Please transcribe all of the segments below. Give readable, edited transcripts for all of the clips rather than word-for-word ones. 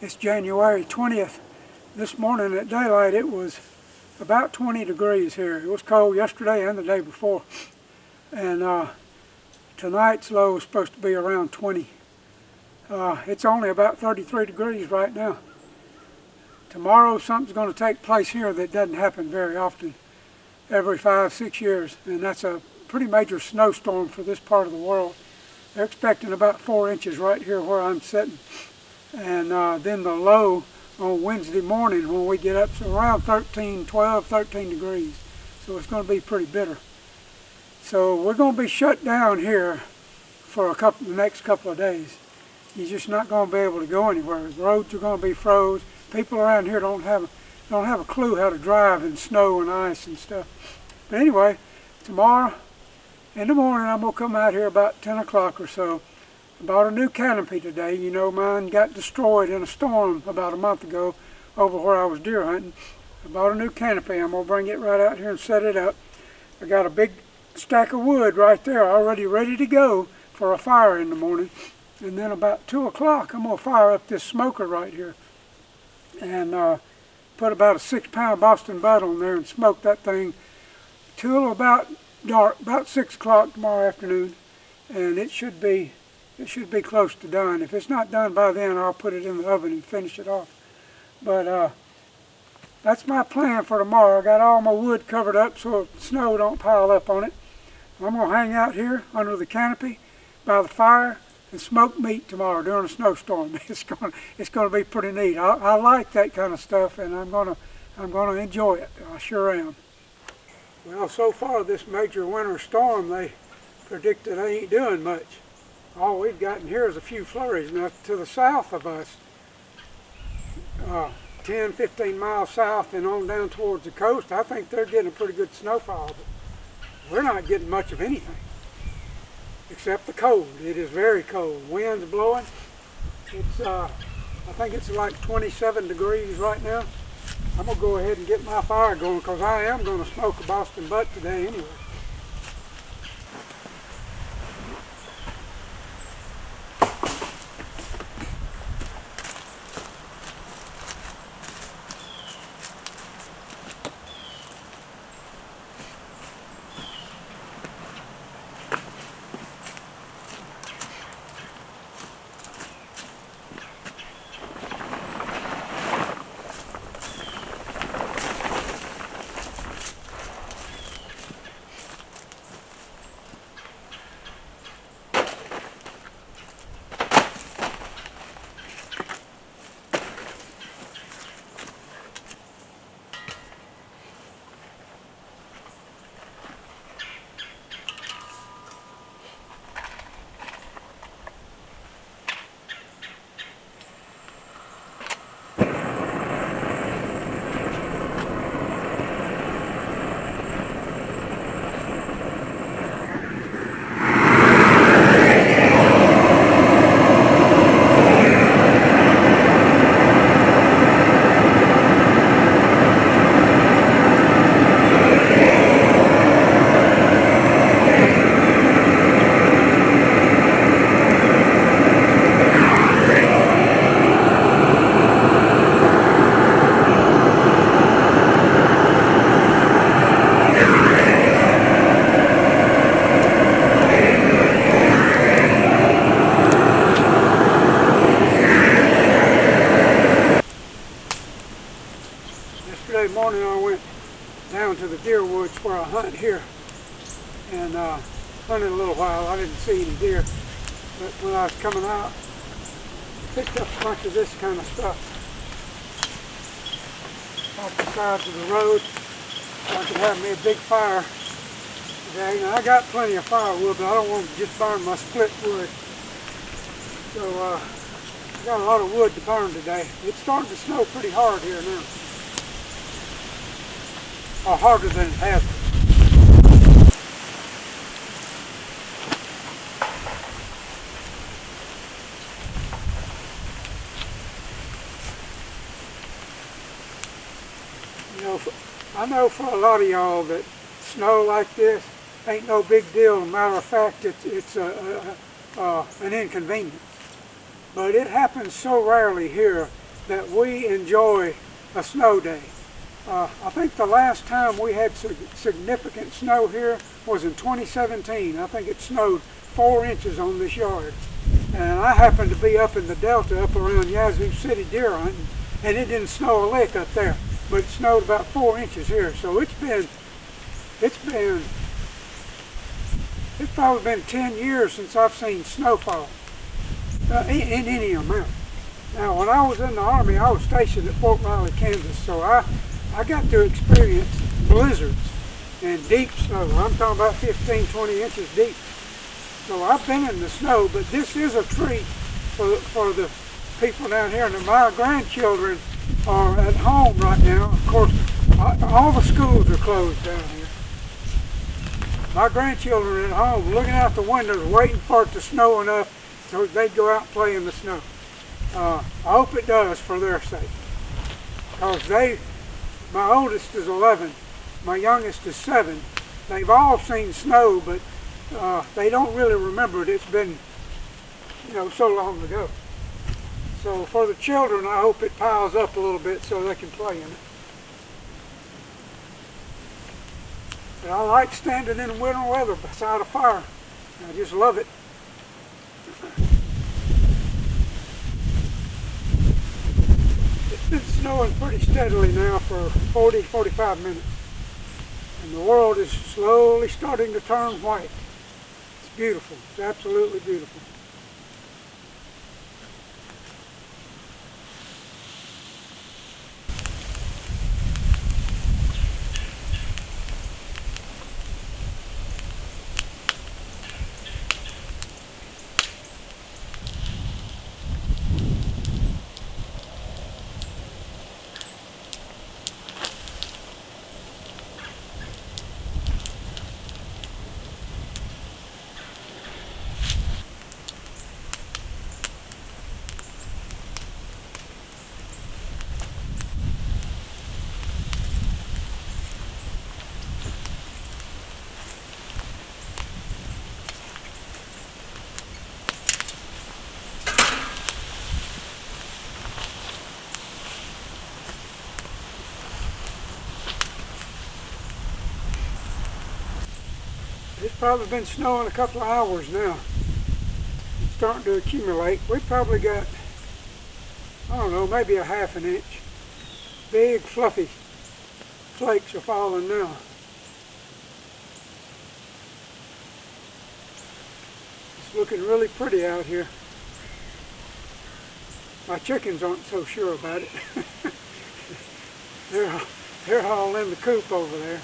It's January 20th. This morning at daylight it was about 20 degrees here. It was cold yesterday and the day before. And tonight's low is supposed to be around 20. It's only about 33 degrees right now. Tomorrow something's going to take place here that doesn't happen very often, every 5-6 years, and that's a pretty major snowstorm for this part of the world. They're expecting about 4 inches right here where I'm sitting. And then the low on Wednesday morning when we get up to around 12, 13 degrees. So it's going to be pretty bitter. So we're going to be shut down here for the next couple of days. You're just not going to be able to go anywhere. The roads are going to be froze. People around here don't have a clue how to drive in snow and ice and stuff. But anyway, tomorrow in the morning I'm going to come out here about 10 o'clock or so. I bought a new canopy today. You know, mine got destroyed in a storm about a month ago over where I was deer hunting. I bought a new canopy. I'm going to bring it right out here and set it up. I got a big stack of wood right there already ready to go for a fire in the morning. And then about 2 o'clock I'm going to fire up this smoker right here and put about a 6-pound Boston butt on there and smoke that thing till about dark, about 6 o'clock tomorrow afternoon. And it should be close to done. If it's not done by then, I'll put it in the oven and finish it off. But that's my plan for tomorrow. I got all my wood covered up so snow don't pile up on it. I'm going to hang out here under the canopy by the fire and smoke meat tomorrow during a snowstorm. It's going to be pretty neat. I like that kind of stuff, and I'm going to enjoy it. I sure am. Well, so far this major winter storm, they predicted they ain't doing much. All we've gotten here is a few flurries. Now to the south of us, 10, 15 miles south and on down towards the coast, I think they're getting a pretty good snowfall. But we're not getting much of anything, except the cold. It is very cold. Wind's blowing. It's, I think it's like 27 degrees right now. I'm going to go ahead and get my fire going because I am going to smoke a Boston butt today anyway. Yesterday morning I went down to the deer woods where I hunt here and hunted a little while. I didn't see any deer, but when I was coming out, I picked up a bunch of this kind of stuff off the sides of the road so I could have me a big fire today. Now I got plenty of firewood, but I don't want to just burn my split wood. So I got a lot of wood to burn today. It's starting to snow pretty hard here now. Or harder than it has been. You know, I know for a lot of y'all that snow like this ain't no big deal. As a matter of fact, it's an inconvenience. But it happens so rarely here that we enjoy a snow day. I think the last time we had significant snow here was in 2017. I think it snowed 4 inches on this yard. And I happened to be up in the Delta, up around Yazoo City deer hunting, and it didn't snow a lick up there, but it snowed about 4 inches here. So it's probably been 10 years since I've seen snowfall in any amount. Now, when I was in the Army, I was stationed at Fort Riley, Kansas, so I got to experience blizzards and deep snow. I'm talking about 15, 20 inches deep. So I've been in the snow, but this is a treat for the people down here. And my grandchildren are at home right now. Of course, all the schools are closed down here. My grandchildren are at home looking out the windows, waiting for it to snow enough so they'd go out and play in the snow. I hope it does for their sake. Because my oldest is 11, my youngest is 7. They've all seen snow, but they don't really remember it. It's been, so long ago. So for the children, I hope it piles up a little bit so they can play in it. But I like standing in winter weather beside a fire. I just love it. It's been snowing pretty steadily now for 40, 45 minutes. And the world is slowly starting to turn white. It's beautiful. It's absolutely beautiful. It's probably been snowing a couple of hours now. It's starting to accumulate. We've probably got, I don't know, maybe a half an inch. Big fluffy flakes are falling now. It's looking really pretty out here. My chickens aren't so sure about it. They're all in the coop over there.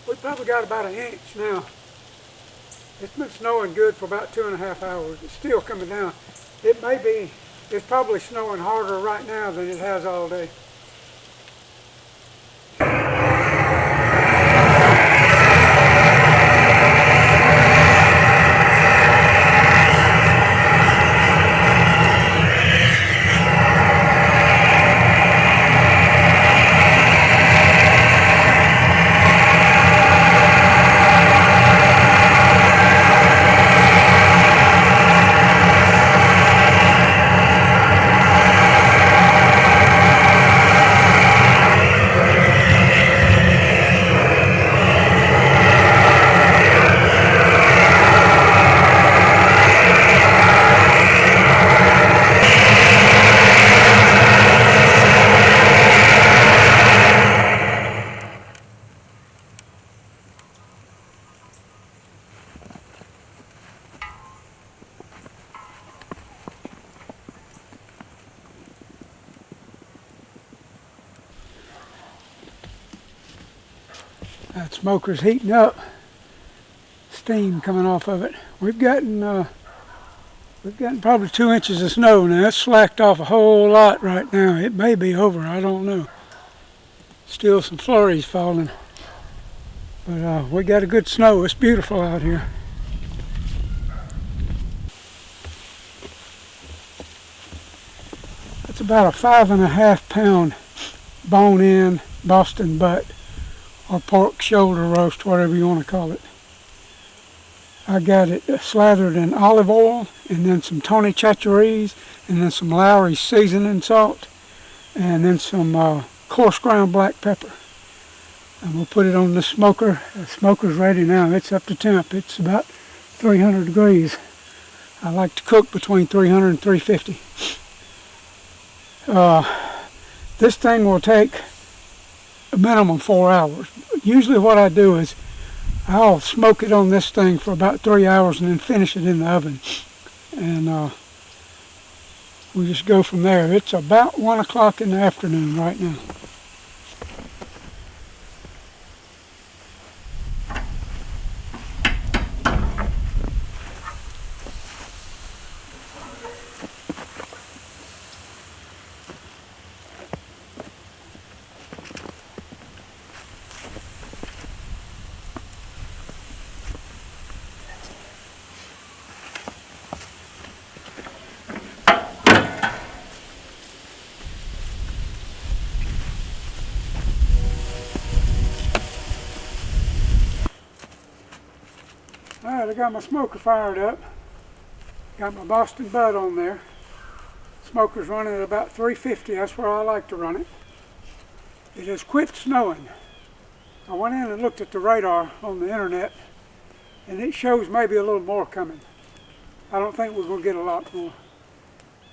We've probably got about an inch now. It's been snowing good for about 2.5 hours. It's still coming down. It's probably snowing harder right now than it has all day. That smoker's heating up. Steam coming off of it. We've gotten probably 2 inches of snow now. It's slacked off a whole lot right now. It may be over, I don't know. Still some flurries falling. But we got a good snow. It's beautiful out here. It's about a 5.5 pound bone-in Boston butt or pork shoulder roast, whatever you want to call it. I got it slathered in olive oil and then some Tony Chachere's and then some Lawry's seasoning salt and then some coarse ground black pepper. I'm going to put it on the smoker. The smoker's ready now. It's up to temp. It's about 300 degrees. I like to cook between 300 and 350. This thing will take a minimum 4 hours. Usually what I do is I'll smoke it on this thing for about 3 hours and then finish it in the oven. And we just go from there. It's about 1 o'clock in the afternoon right now. Alright, I got my smoker fired up. Got my Boston butt on there. Smoker's running at about 350. That's where I like to run it. It has quit snowing. I went in and looked at the radar on the internet and it shows maybe a little more coming. I don't think we're going to get a lot more.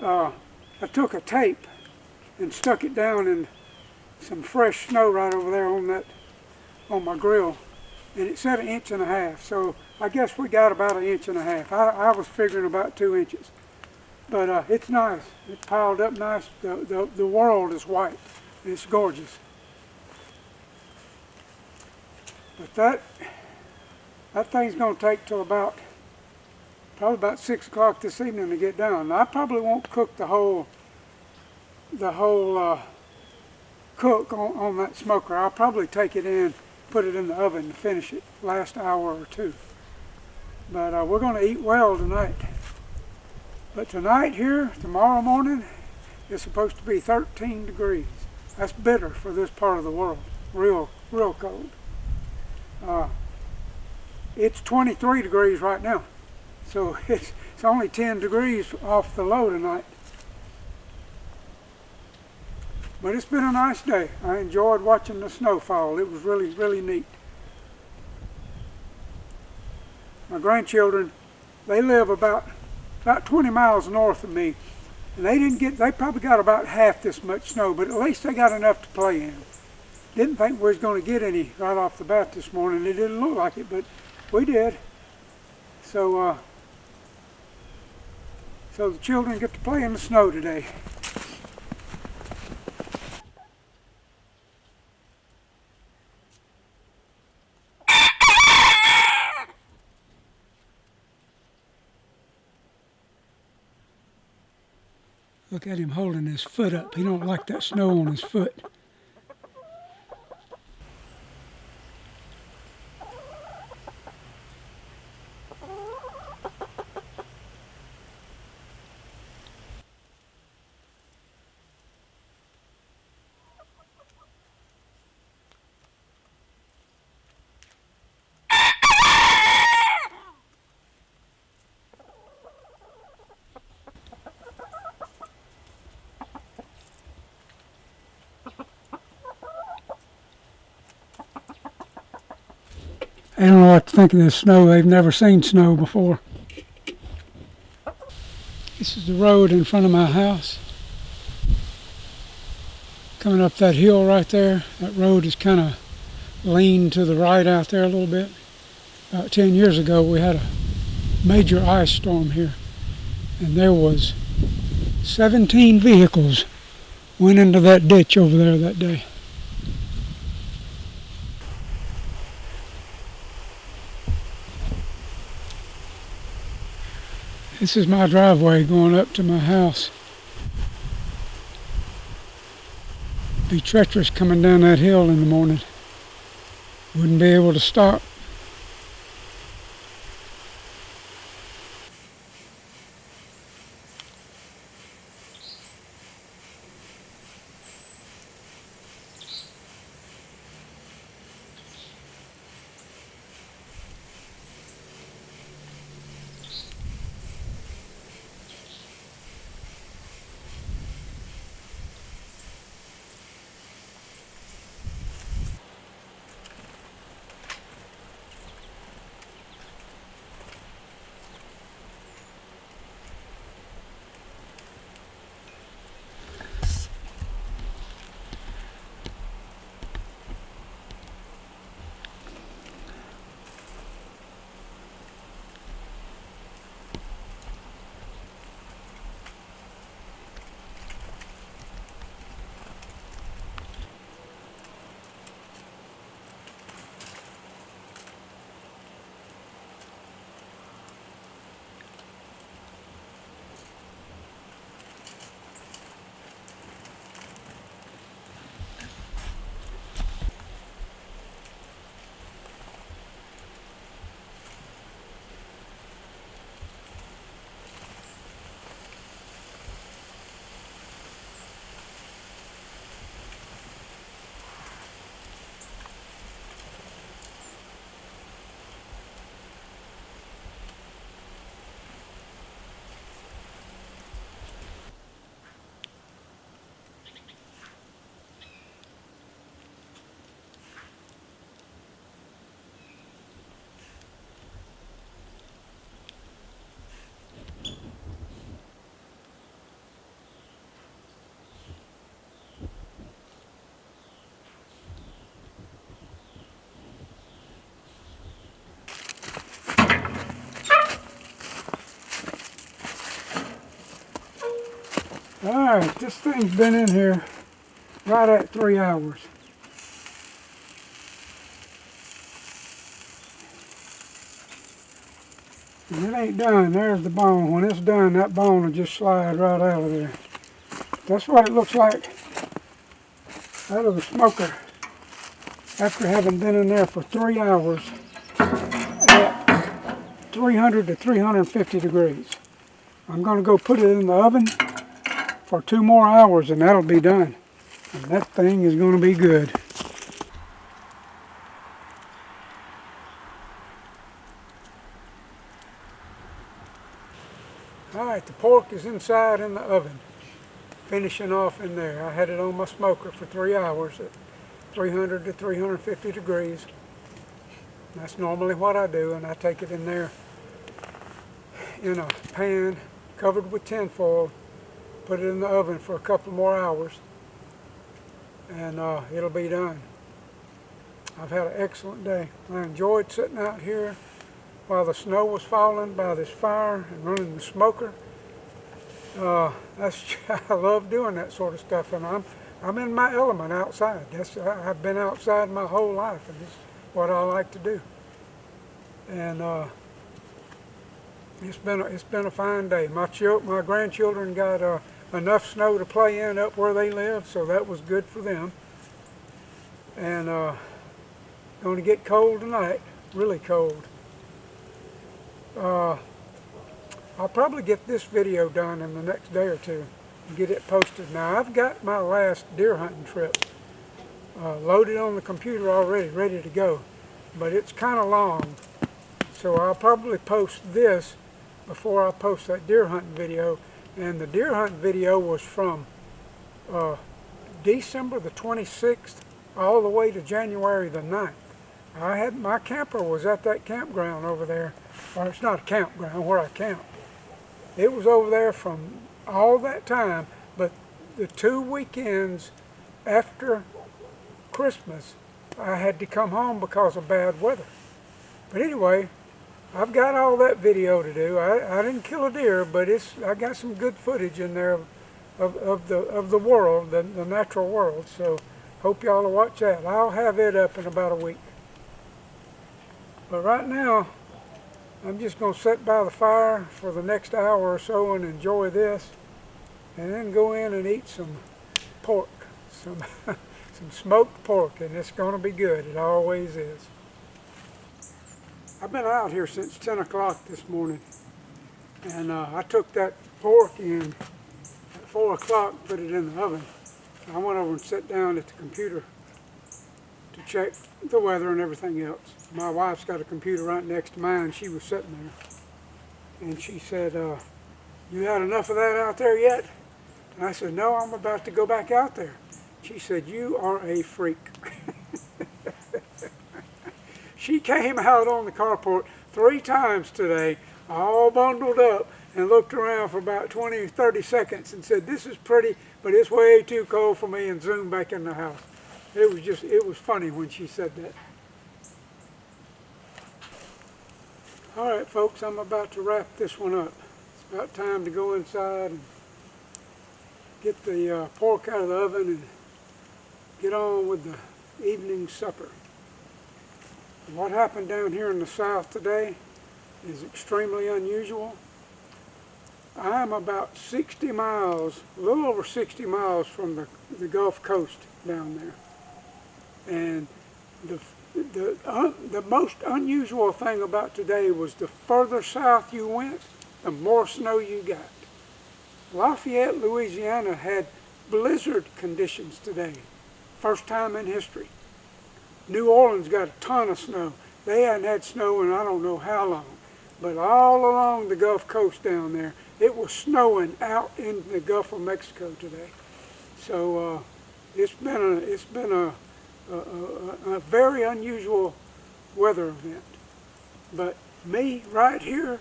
I took a tape and stuck it down in some fresh snow right over there on my grill, and it said 1.5 inches. So I guess we got about 1.5 inches. I was figuring about 2 inches, but it's nice. It's piled up nice. The world is white. It's gorgeous. But that thing's going to take till probably about 6 o'clock this evening to get done. I probably won't cook the whole cook on that smoker. I'll probably take it in, put it in the oven and finish it last hour or two. But we're going to eat well tonight. But tonight here, tomorrow morning, it's supposed to be 13 degrees. That's bitter for this part of the world. Real cold. It's 23 degrees right now. So it's only 10 degrees off the low tonight. But it's been a nice day. I enjoyed watching the snow fall. It was really, really neat. My grandchildren, they live about 20 miles north of me. And they probably got about half this much snow, but at least they got enough to play in. Didn't think we was going to get any right off the bat this morning. It didn't look like it, but we did. So the children get to play in the snow today. Look at him holding his foot up. He don't like that snow on his foot. They don't know what to think of this snow. They've never seen snow before. This is the road in front of my house. Coming up that hill right there. That road is kind of leaned to the right out there a little bit. About 10 years ago we had a major ice storm here. And there was 17 vehicles went into that ditch over there that day. This is my driveway going up to my house. Be treacherous coming down that hill in the morning. Wouldn't be able to stop. Alright, this thing's been in here right at 3 hours. And it ain't done. There's the bone. When it's done, that bone will just slide right out of there. That's what it looks like out of the smoker after having been in there for 3 hours at 300 to 350 degrees. I'm going to go put it in the oven for 2 more hours and that'll be done. And that thing is going to be good. Alright, the pork is inside in the oven, finishing off in there. I had it on my smoker for 3 hours at 300 to 350 degrees. That's normally what I do, and I take it in there in a pan covered with tin foil, put it in the oven for a couple more hours, and it'll be done. I've had an excellent day. I enjoyed sitting out here while the snow was falling by this fire and running the smoker. I love doing that sort of stuff, and I'm in my element outside. I've been outside my whole life, and it's what I like to do. And it's been a fine day. My grandchildren got enough snow to play in up where they live, so that was good for them. And going to get cold tonight, really cold. I'll probably get this video done in the next day or two and get it posted. Now, I've got my last deer hunting trip loaded on the computer already, ready to go, but it's kind of long, so I'll probably post this before I post that deer hunting video. And the deer hunting video was from December the 26th all the way to January the 9th. My camper was at that campground over there, or it's not a campground where I camp. It was over there from all that time, but the 2 weekends after Christmas, I had to come home because of bad weather. But anyway, I've got all that video to do. I didn't kill a deer, but I got some good footage in there of the world, the natural world. So hope y'all will watch that. I'll have it up in about a week. But right now, I'm just going to sit by the fire for the next hour or so and enjoy this, and then go in and eat some pork, some some smoked pork, and it's going to be good. It always is. I've been out here since 10 o'clock this morning, and I took that pork in at 4 o'clock, put it in the oven. I went over and sat down at the computer to check the weather and everything else. My wife's got a computer right next to mine. She was sitting there, and she said, "You had enough of that out there yet?" And I said, "No, I'm about to go back out there." She said, "You are a freak." She came out on the carport 3 times today, all bundled up, and looked around for about 20 or 30 seconds and said, "This is pretty, but it's way too cold for me," and zoomed back in the house. It was funny when she said that. All right, folks, I'm about to wrap this one up. It's about time to go inside and get the pork out of the oven and get on with the evening supper. What happened down here in the south today is extremely unusual. I am about 60 miles, a little over 60 miles from the Gulf Coast down there. And the most unusual thing about today was the further south you went, the more snow you got. Lafayette, Louisiana had blizzard conditions today. First time in history. New Orleans got a ton of snow. They hadn't had snow in I don't know how long. But all along the Gulf Coast down there, it was snowing out in the Gulf of Mexico today. So it's been a very unusual weather event. But me, right here,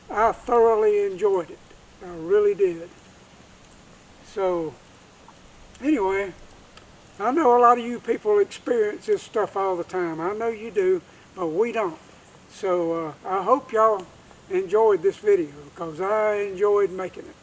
I thoroughly enjoyed it. I really did. So, anyway, I know a lot of you people experience this stuff all the time. I know you do, but we don't. So, I hope y'all enjoyed this video, because I enjoyed making it.